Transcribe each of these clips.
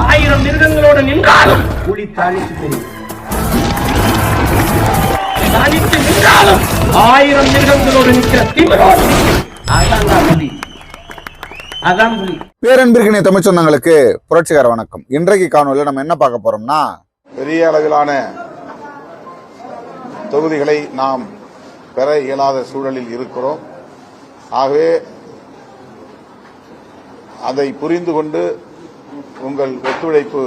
1000 மிருகங்களோடு நின்றாலும் புலி தனித்து தெரியும். தனித்து நின்றாலும் 1000 மிருகங்களோடு நிற்கிற திமிரோடு அதான் புலி. அதான் புலி. பேரன்பிற்கினை தமிழ் சொந்தங்களுக்கு புரட்சிகர வணக்கம். இன்றைக்கு காணொலியில் நம்ம என்ன பார்க்க போறோம்னா, பெரிய அளவிலான தொகுதிகளை நாம் பெற இயலாத சூழலில் இருக்கிறோம். ஆகவே அதை புரிந்து கொண்டு உங்கள் ஒத்துழைப்பு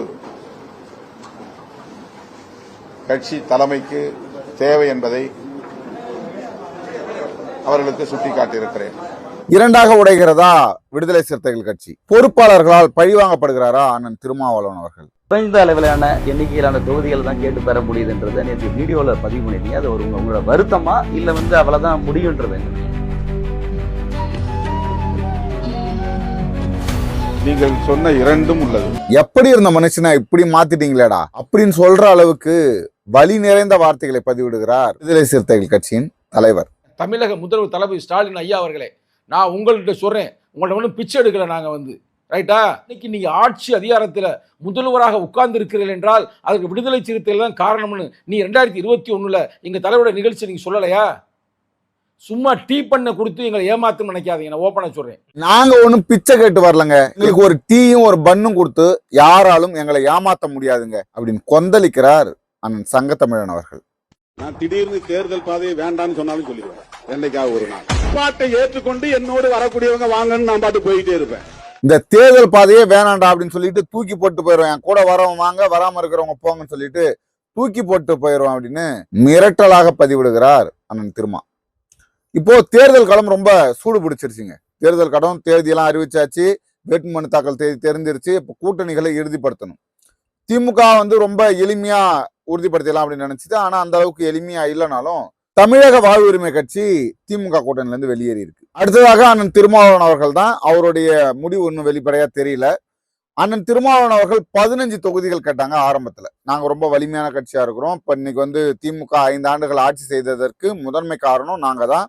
கட்சி தலைமைக்கு தேவை என்பதை அவர்களுக்கு சுட்டிக்காட்டியிருக்கிறேன். இரண்டாக உடைகிறதா விடுதலை சிறுத்தைகள் கட்சி? பொறுப்பாளர்களால் பழிவாங்கப்படுகிறாரா அண்ணன் திருமாவளவன் அவர்கள்? குறைந்த அளவிலான எண்ணிக்கையிலான தொகுதிகள் தான் கேட்டு பெற முடியுதுன்றதை நேற்று வீடியோவில் பதிவு பண்ணிருக்கீங்க. அது ஒரு உங்களோட வருத்தமா இல்ல அவ்வளவுதான் முடியுன்றது? நீங்கள் சொன்ன இரண்டும் உள்ளது. எப்படி இருந்த மனுஷனை இப்படி மாத்திட்டீங்களேடா அப்படின்னு சொல்ற அளவுக்கு வலி நிறைந்த வார்த்தைகளை பதிவிடுகிறார் விடுதலை சிறுத்தைகள் கட்சியின் தலைவர். தமிழக முதல்வர் தளபதி ஸ்டாலின் ஐயா அவர்களே, நான் உங்கள்கிட்ட சொல்றேன், உங்கள்ட்ட ஒன்றும் பிச்சை எடுக்கல. நாங்கள் ரைட்டா, இன்னைக்கு நீங்க ஆட்சி அதிகாரத்தில் முதல்வராக உட்கார்ந்து இருக்கிறீர்கள் என்றால் அதுக்கு விடுதலை சிறுத்தைகள் தான் காரணம்னு நீ 2021 எங்க தலைவருடைய நிகழ்ச்சி நீங்க சொல்லலையா? சும்மா டீ பண்ண கொடுத்து எங்களை ஏமாத்தும் நினைக்காதீங்க. நான் ஓப்பனா சொல்றேன், நாங்க ஒண்ணும் பிச்சை கேட்டு வரலங்க. எங்களுக்கு ஒரு டீயும் ஒரு பன்னும் கொடுத்து யாராலும் எங்களை ஏமாத்த முடியாதுங்க அப்படின்னு கொந்தளிக்கிறார் அண்ணன் சங்கத்தமிழன் அவர்கள். நான் திடீர்னு தேர்தல் பாதையை வேண்டான்னு சொன்னாலும் சொல்லிடுவேன். என்னைக்காக ஒரு நாள் பாட்டை ஏற்றுக்கொண்டு என்னோடு வரக்கூடியவங்க வாங்கன்னு நான் பாட்டு போயிட்டே இருப்பேன். இந்த தேர்தல் பாதையே வேணாண்டா அப்படின்னு சொல்லிட்டு தூக்கி போட்டு போயிடுவேன். கூட வரவங்க வாங்க, வராம இருக்கிறவங்க போங்கன்னு சொல்லிட்டு தூக்கி போட்டு போயிடுவான் அப்படின்னு மிரட்டலாக பதிவிடுகிறார் அண்ணன் திருமா. இப்போ தேர்தல் களம் ரொம்ப சூடு பிடிச்சிருச்சுங்க. தேர்தல் களம் தேதியெல்லாம் அறிவிச்சாச்சு, வேட்புமனு தாக்கல் தேதி தெரிஞ்சிருச்சு. இப்போ கூட்டணிகளை இறுதிப்படுத்தணும். திமுக ரொம்ப எளிமையா உறுதிப்படுத்தலாம் அப்படின்னு நினைச்சிட்டு, ஆனா அந்த அளவுக்கு எளிமையா இல்லைனாலும் தமிழக வாழ்வுரிமை கட்சி திமுக கூட்டணில இருந்து வெளியேறி இருக்கு. அடுத்ததாக அண்ணன் திருமாவளவன் அவர்கள் தான். அவருடைய முடிவு இன்னும் வெளிப்படையா தெரியல. அண்ணன் திருமாவளவன் அவர்கள் 15 தொகுதிகள் கேட்டாங்க ஆரம்பத்துல. நாங்க ரொம்ப வலிமையான கட்சியா இருக்கிறோம். இப்ப இன்னைக்கு திமுக 5 ஆண்டுகள் ஆட்சி செய்ததற்கு முதன்மை காரணம் நாங்க தான்.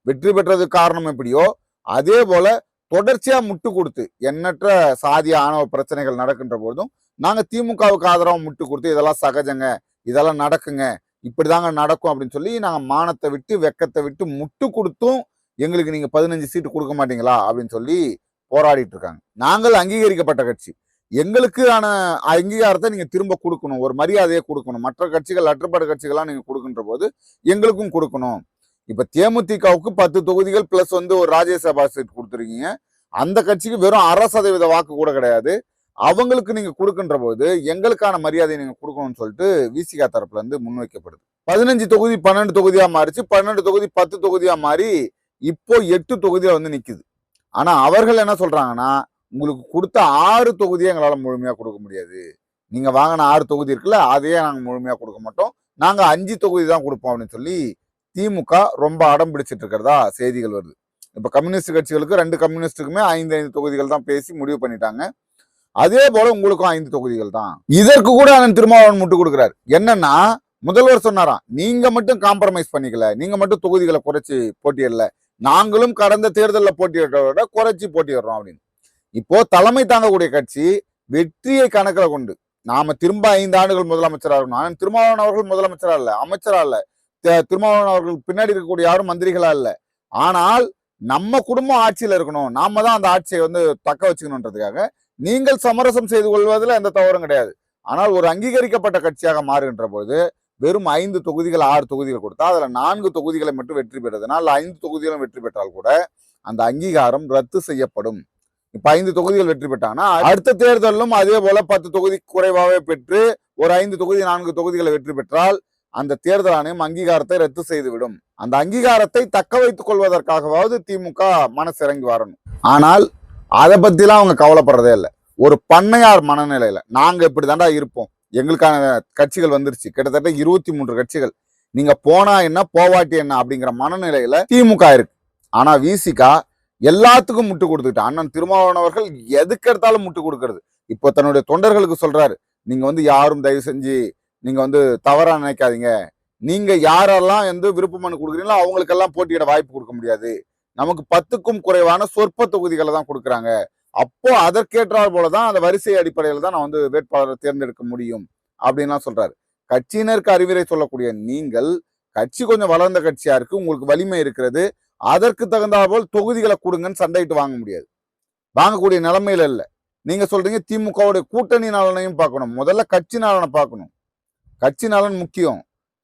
வெற்றி பெற்றதுக்கு காரணம் எப்படியோ அதே போல தொடர்ச்சியா முட்டு கொடுத்து எண்ணற்ற சாதிய ஆணவ பிரச்சனைகள் நடக்கின்ற போதும் நாங்க திமுகவுக்கு ஆதரவா முட்டு கொடுத்து இதெல்லாம் சகஜங்க, இதெல்லாம் நடக்குங்க, இப்படிதாங்க நடக்கும் அப்படின்னு சொல்லி நாங்க மானத்தை விட்டு வெக்கத்தை விட்டு முட்டு கொடுத்தும் எங்களுக்கு நீங்க 15 சீட்டு கொடுக்க மாட்டீங்களா அப்படின்னு சொல்லி போராடிட்டு இருக்காங்க. நாங்கள் அங்கீகரிக்கப்பட்ட கட்சி, எங்களுக்கான அங்கீகாரத்தை நீங்க திரும்ப கொடுக்கணும், ஒரு மரியாதையை கொடுக்கணும். மற்ற கட்சிகள் அற்றுப்பாடு கட்சிகள்லாம் நீங்க கொடுக்கின்ற போது எங்களுக்கும் கொடுக்கணும். இப்ப தேமுதிகவுக்கு 10 தொகுதிகள் பிளஸ் ஒரு ராஜ்யசபா சீட் கொடுத்துருக்கீங்க. அந்த கட்சிக்கு வெறும் 1% வாக்கு கூட கிடையாது. அவங்களுக்கு நீங்க கொடுக்கின்ற போது எங்களுக்கான மரியாதையை நீங்க கொடுக்கணும்னு சொல்லிட்டு விசிகா தரப்புல இருந்து முன்வைக்கப்படுது. 15 தொகுதி 12 தொகுதியா மாறிச்சு. 12 தொகுதி 10 தொகுதியா மாறி இப்போ 8 தொகுதியா நிக்குது. ஆனா அவர்கள் என்ன சொல்றாங்கன்னா, உங்களுக்கு கொடுத்த 6 தொகுதியை எங்களால முழுமையா கொடுக்க முடியாது. நீங்க வாங்கின 6 தொகுதி இருக்குல்ல, அதையே நாங்க முழுமையா கொடுக்க மாட்டோம், நாங்க 5 தொகுதி தான் கொடுப்போம் அப்படின்னு சொல்லி திமுக ரொம்ப அடம் பிடிச்சிட்டு இருக்கிறதா செய்திகள் வருது. இப்ப கம்யூனிஸ்ட் கட்சிகளுக்கு 2 கம்யூனிஸ்டுக்குமே 5 தொகுதிகள் தான் பேசி முடிவு பண்ணிட்டாங்க. அதே போல உங்களுக்கும் 5 தொகுதிகள் தான். இதற்கு கூட அண்ணன் திருமாவளவன் முட்டு கொடுக்கிறார். என்னன்னா, முதல்வர் சொன்னாராம், நீங்க மட்டும் காம்ப்ரமைஸ் பண்ணிக்கல, நீங்க மட்டும் தொகுதிகளை குறைச்சி போட்டியிடல, நாங்களும் கடந்த தேர்தலில் போட்டியிட விட குறைச்சி போட்டியிடுறோம் அப்படின்னு. இப்போ தலைமை தாங்கக்கூடிய கட்சி வெற்றியை கணக்கில் கொண்டு நாம திரும்ப 5 ஆண்டுகள் முதலமைச்சராக இருக்கணும். ஆனால் திருமாவளவன் அவர்கள் முதலமைச்சரா இல்ல, அமைச்சரா இல்ல, திருமாவளவன் அவர்கள் பின்னாடி இருக்கக்கூடிய யாரும் மந்திரிகளா இல்ல, ஆனால் நம்ம குடும்பம் ஆட்சியில இருக்கணும், நாம தான் அந்த ஆட்சியை தக்க வச்சுக்கணுன்றதுக்காக நீங்கள் சமரசம் செய்து கொள்வதில் எந்த தவறும் கிடையாது. ஆனால் ஒரு அங்கீகரிக்கப்பட்ட கட்சியாக மாறுகின்ற போது வெறும் 5 தொகுதிகள் 6 தொகுதிகள் கொடுத்தா அதுல 4 தொகுதிகளை மட்டும் வெற்றி பெறுறதுனால் 5 தொகுதிகளும் வெற்றி பெற்றால் கூட அந்த அங்கீகாரம் ரத்து செய்யப்படும். இப்ப 5 தொகுதிகள் வெற்றி பெற்றாங்கன்னா அடுத்த தேர்தலும் அதே போல 10 தொகுதி குறைவாகவே பெற்று ஒரு 5 தொகுதி 4 தொகுதிகளை வெற்றி பெற்றால் அந்த தேர்தல் ஆணையம் அங்கீகாரத்தை ரத்து செய்துவிடும். அந்த அங்கீகாரத்தை தக்க வைத்துக் கொள்வதற்காகவாவது திமுக மனசிறங்கி வரணும். ஆனால் அதை பத்திலாம் அவங்க கவலைப்படுறதே இல்லை. ஒரு பண்ணையார் மனநிலையில நாங்க இப்படி தாண்டா இருப்போம், எங்களுக்கான கட்சிகள் வந்துருச்சு, கிட்டத்தட்ட 23 கட்சிகள், நீங்க போனா என்ன போவாட்டி என்ன அப்படிங்கிற மனநிலையில திமுக இருக்கு. ஆனா விசிகா எல்லாத்துக்கும் முட்டு கொடுத்துக்கிட்டு அண்ணன் திருமாவளவன் அவர்கள் எதுக்கு எடுத்தாலும் முட்டு கொடுக்கறது. இப்போ தன்னுடைய தொண்டர்களுக்கு சொல்றாரு, நீங்க யாரும் தயவு செஞ்சு நீங்க தவறா நினைக்காதீங்க, நீங்க யாரெல்லாம் விருப்ப மனு கொடுக்குறீங்களோ அவங்களுக்கெல்லாம் போட்டியிட வாய்ப்பு கொடுக்க முடியாது, நமக்கு 10க்கும் குறைவான சொற்ப தொகுதிகளை தான் கொடுக்குறாங்க, அப்போ அதற்கேற்றால் போலதான் அந்த வரிசை அடிப்படையில் தான் நான் வந்து வேட்பாளரை தேர்ந்தெடுக்க முடியும் அப்படின்லாம் சொல்றாரு. கட்சியினருக்கு அறிவுரை சொல்லக்கூடிய நீங்கள், கட்சி கொஞ்சம் வளர்ந்த கட்சியா இருக்கு, உங்களுக்கு வலிமை இருக்கிறது, அதற்கு தகுந்த போல் தொகுதிகளை கொடுங்கன்னு சண்டையிட்டு வாங்க முடியாது. வாங்கக்கூடிய நிலைமையில இல்ல. நீங்க சொல்றீங்க திமுகவுடைய கூட்டணி நலனையும் பார்க்கணும், முதல்ல கட்சி நலனை பார்க்கணும். கட்சி நலன் முக்கியம்.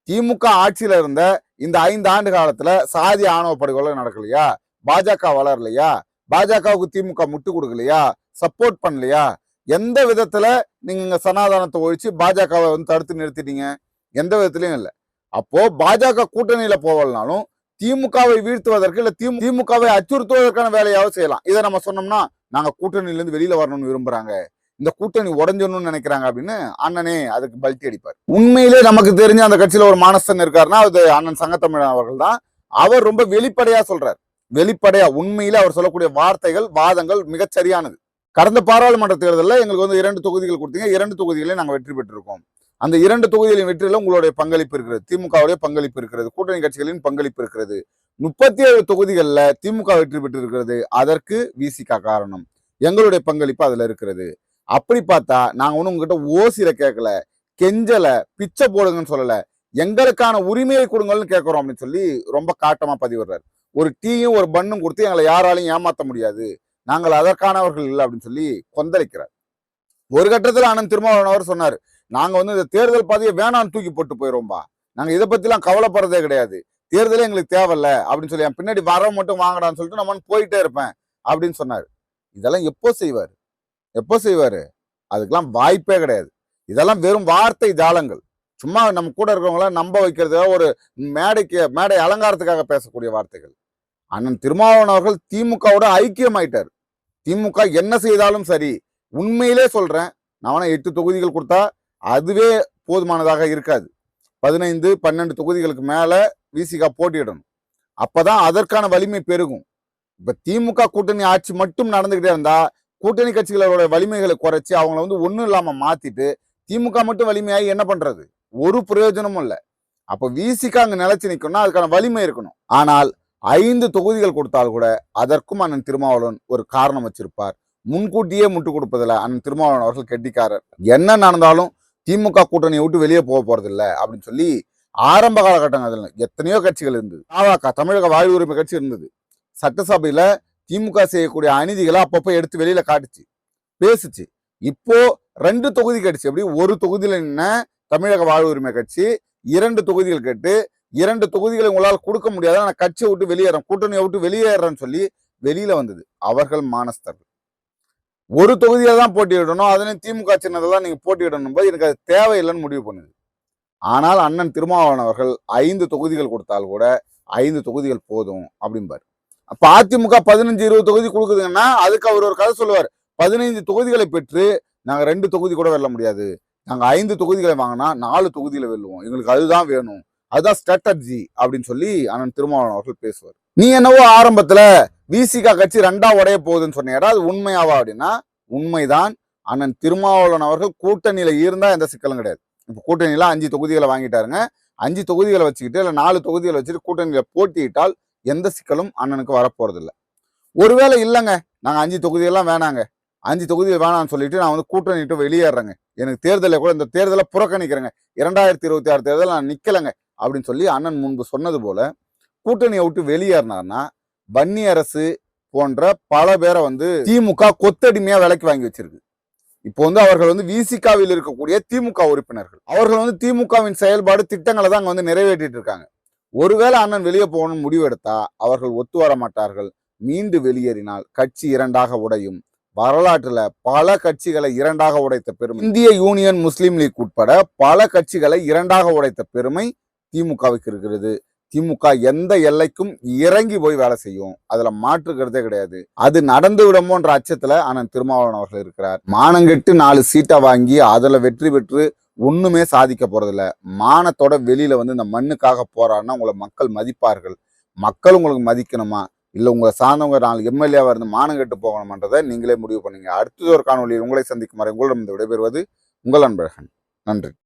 திமுக ஆட்சியில இருந்த இந்த 5 ஆண்டு காலத்துல சாதி ஆணவ படுகொலை நடக்கலையா? பாஜக வளரலையா? பாஜகவுக்கு திமுக முட்டு கொடுக்கலையா? சப்போர்ட் பண்ணலையா? எந்த விதத்துல நீங்க சனாதனத்தை ஒழிச்சு பாஜகவை வந்து தடுத்து நிறுத்திட்டீங்க? எந்த விதத்திலையும் இல்லை. அப்போ பாஜக கூட்டணியில போகலனாலும் திமுகவை வீழ்த்துவதற்கு இல்ல திமுகவை அச்சுறுத்துவதற்கான வேலையாவது செய்யலாம். இதை நம்ம சொன்னோம்னா நாங்க கூட்டணியில இருந்து வெளியில வரணும்னு விரும்புறாங்க, இந்த கூட்டணி உடஞ்சிடணும்னு நினைக்கிறாங்க அப்படின்னு அண்ணனே அதுக்கு பல்ட்டி அடிப்பார். உண்மையிலே நமக்கு தெரிஞ்ச அந்த கட்சியில ஒரு மானஸ்தன் இருக்காருன்னா அது அண்ணன் சங்கத்தமிழன் அவர்கள் தான். அவர் ரொம்ப வெளிப்படையா சொல்றார். வெளிப்படையா உண்மையிலே அவர் சொல்லக்கூடிய வார்த்தைகள், வாதங்கள் மிகச்சரியானது. கடந்த பாராளுமன்ற தேர்தலில் எங்களுக்கு வந்து 2 தொகுதிகள் கொடுத்தீங்க, 2 தொகுதிகளையும் நாங்கள் வெற்றி பெற்றிருக்கோம். அந்த 2 தொகுதிகளின் வெற்றியில உங்களுடைய பங்களிப்பு இருக்கிறது, திமுகவுடைய பங்களிப்பு இருக்கிறது, கூட்டணி கட்சிகளின் பங்களிப்பு இருக்கிறது. 37 தொகுதிகளில் திமுக வெற்றி பெற்று இருக்கிறது. அதற்கு விசிக காரணம், எங்களுடைய பங்களிப்பு அதுல இருக்கிறது. அப்படி பார்த்தா நாங்க ஒன்னும் உங்ககிட்ட ஓசியில கேட்கல, கெஞ்சல, பிச்சை போடுங்கன்னு சொல்லல, எங்களுக்கான உரிமையை கொடுங்கன்னு கேட்கிறோம் அப்படின்னு சொல்லி ரொம்ப காட்டமா பதிவிடுறாரு. ஒரு டீயும் ஒரு பன்னும் கொடுத்து எங்களை யாராலையும் ஏமாத்த முடியாது, நாங்கள் அதற்கானவர்கள் இல்லை அப்படின்னு சொல்லி கொந்தளிக்கிறார். ஒரு கட்டத்தில் அண்ணன் திருமாவளவன் அவர் சொன்னார், நாங்க வந்து இந்த தேர்தல் பாதையை வேணான்னு தூக்கி போட்டு போயிடுவோம்பா, நாங்க இதை பத்தி எல்லாம் கவலைப்படுறதே கிடையாது, தேர்தலே எங்களுக்கு தேவையில்ல அப்படின்னு சொல்லி என் பின்னாடி வர மட்டும் வாங்கடான்னு சொல்லிட்டு நம்ம போயிட்டே இருப்பேன் அப்படின்னு சொன்னாரு. இதெல்லாம் எப்போ செய்வாரு? எப்போ செய்வாரு? அதுக்கெல்லாம் வாய்ப்பே கிடையாது. இதெல்லாம் வெறும் வார்த்தை ஜாலங்கள், சும்மா நம்ம கூட இருக்கிறவங்கள நம்ப வைக்கிறதுக்காக, ஒரு மேடை அலங்காரத்துக்காக பேசக்கூடிய வார்த்தைகள். அண்ணன் திருமாவளவன் அவர்கள் திமுகவோட ஐக்கியமாயிட்டார். திமுக என்ன செய்தாலும் சரி, உண்மையிலே சொல்றேன், நான் 8 தொகுதிகள் கொடுத்தா அதுவே போதுமானதாக இருக்காது. 15, 12 தொகுதிகளுக்கு மேல விசிக போட்டியிடணும். அப்பதான் அதற்கான வலிமை பெருகும். இப்ப திமுக கூட்டணி ஆட்சி மட்டும் நடந்துகிட்டே இருந்தா கூட்டணி கட்சிகளோட வலிமைகளை குறைச்சி அவங்கள வந்து ஒண்ணும் இல்லாம மாத்திட்டு திமுக மட்டும் வலிமையாகி என்ன பண்றது? ஒரு பிரயோஜனமும் இல்லை. அப்ப விசிக அங்க நிலைச்சு நிக்கணும்னா அதுக்கான வலிமை இருக்கணும். ஆனால் 5 தொகுதிகள் கொடுத்தால் கூட அதற்கும் அண்ணன் திருமாவளவன் ஒரு காரணம் வச்சிருப்பார். முன்கூட்டியே முட்டு கொடுப்பதில்ல அண்ணன் திருமாவளவன் அவர்கள் கெட்டிக்காரர். என்ன நடந்தாலும் திமுக கூட்டணியை விட்டு வெளியே போக போறது இல்லை அப்படின்னு சொல்லி ஆரம்ப காலகட்டங்கள் எத்தனையோ கட்சிகள் இருந்தது. தமிழக வாழ்வு உரிமை கட்சி இருந்தது. சட்டசபையில திமுக செய்யக்கூடிய அநீதிகளை அப்பப்போ எடுத்து வெளியில காட்டுச்சு, பேசுச்சு. இப்போ 2 தொகுதி கட்சி, எப்படி ஒரு தொகுதியில நின்ன தமிழக வாழ்வு உரிமை கட்சி 2 தொகுதிகள் கேட்டு 2 தொகுதிகளை உங்களால் கொடுக்க முடியாத, நான் கட்சியை விட்டு வெளியேறேன், கூட்டணியை விட்டு வெளியேறேன்னு சொல்லி வெளியில வந்தது. அவர்கள் மானஸ்தர்கள். ஒரு தொகுதியில தான் போட்டியிடணும், அதனையும் திமுக சின்னதான் நீங்க போட்டியிடணும் போது எனக்கு அது தேவையில்லைன்னு முடிவு பண்ணுது. ஆனால் அண்ணன் திருமாவளவன் அவர்கள் 5 தொகுதிகள் கொடுத்தால் கூட 5 தொகுதிகள் போதும் அப்படிம்பாரு. அப்ப அதிமுக 15, 20 தொகுதி கொடுக்குதுங்கன்னா அதுக்கு அவர் ஒரு கதை சொல்லுவார். 15 தொகுதிகளை பெற்று நாங்க 2 தொகுதி கூட வெல்ல முடியாது, நாங்க 5 தொகுதிகளை வாங்கினா 4 தொகுதியில வெல்லுவோம், எங்களுக்கு அதுதான் வேணும், அதுதான் ஸ்ட்ராட்டஜி அப்படின்னு சொல்லி அண்ணன் திருமாவளவன் அவர்கள் பேசுவார். நீ என்னவோ ஆரம்பத்துல விசிக கட்சி 2ஆ உடைய போகுதுன்னு சொன்னீங்க, அது உண்மையாவா அப்படின்னா உண்மைதான். அண்ணன் திருமாவளவன் அவர்கள் கூட்டணியில இருந்தா எந்த சிக்கலும் கிடையாது. இப்ப கூட்டணியில 5 தொகுதிகளை வாங்கிட்டாருங்க. 5 தொகுதிகளை வச்சுக்கிட்டு இல்ல 4 தொகுதிகளை வச்சுட்டு கூட்டணியில போட்டியிட்டால் எந்த சிக்கலும் அண்ணனுக்கு வரப்போறது இல்லை. ஒருவேளை இல்லைங்க, நாங்க 5 தொகுதியெல்லாம் வேணாங்க, 5 தொகுதிகள் வேணாம்னு சொல்லிட்டு நான் வந்து கூட்டணிட்டு வெளியேறேங்க, எனக்கு தேர்தலை கூட இந்த தேர்தலை புறக்கணிக்கிறேங்க, 2026 தேர்தல் நான் நிக்கலைங்க அப்படின்னு சொல்லி அண்ணன் முன்பு சொன்னது போல கூட்டணியை விட்டு வெளியேறினார்னா வன்னி அரசு போன்ற பல பேரை வந்து திமுக கொத்தடிமையா விலைக்கு வாங்கி வச்சிருக்கு. இப்போ வந்து அவர்கள் வந்து விசிகாவில் இருக்கக்கூடிய திமுக உறுப்பினர்கள், அவர்கள் வந்து திமுகவின் செயல்பாடு திட்டங்களை தான் அங்க வந்து நிறைவேற்றிட்டு இருக்காங்க. ஒருவேளை அண்ணன் வெளியே போகணும்னு முடிவெடுத்தா அவர்கள் ஒத்து வர மாட்டார்கள். மீண்டு வெளியேறினால் கட்சி 2ஆக உடையும். வரலாற்றுல பல கட்சிகளை 2ஆக உடைத்த பெருமை, இந்திய யூனியன் முஸ்லீம் லீக் உட்பட பல கட்சிகளை 2ஆக உடைத்த பெருமை திமுகவுக்கு இருக்கிறது. திமுக எந்த எல்லைக்கும் இறங்கி போய் வேலை செய்யும், அதுல மாற்றுக்கிறதே கிடையாது. அது நடந்து விடுமோன்ற அச்சத்துல அண்ணன் திருமாவளவன் அவர்கள் இருக்கிறார். மானங்கெட்டு 4 சீட்டை வாங்கி அதுல வெற்றி பெற்று ஒண்ணுமே சாதிக்க போறதில்ல. மானத்தோட வெளியில வந்து இந்த மண்ணுக்காக போறாருன்னா உங்களை மக்கள் மதிப்பார்கள். மக்கள் உங்களுக்கு மதிக்கணுமா இல்ல உங்களை சார்ந்தவங்க 4 எம்எல்ஏவா இருந்து மானம் கெட்டு போகணும்ன்றதை நீங்களே முடிவு பண்ணுங்க. அடுத்தது ஒரு காணொலியில் உங்களை சந்திக்கும் வரை உங்களிடம் விடைபெறுவது உங்கள் அன்பழகன். நன்றி.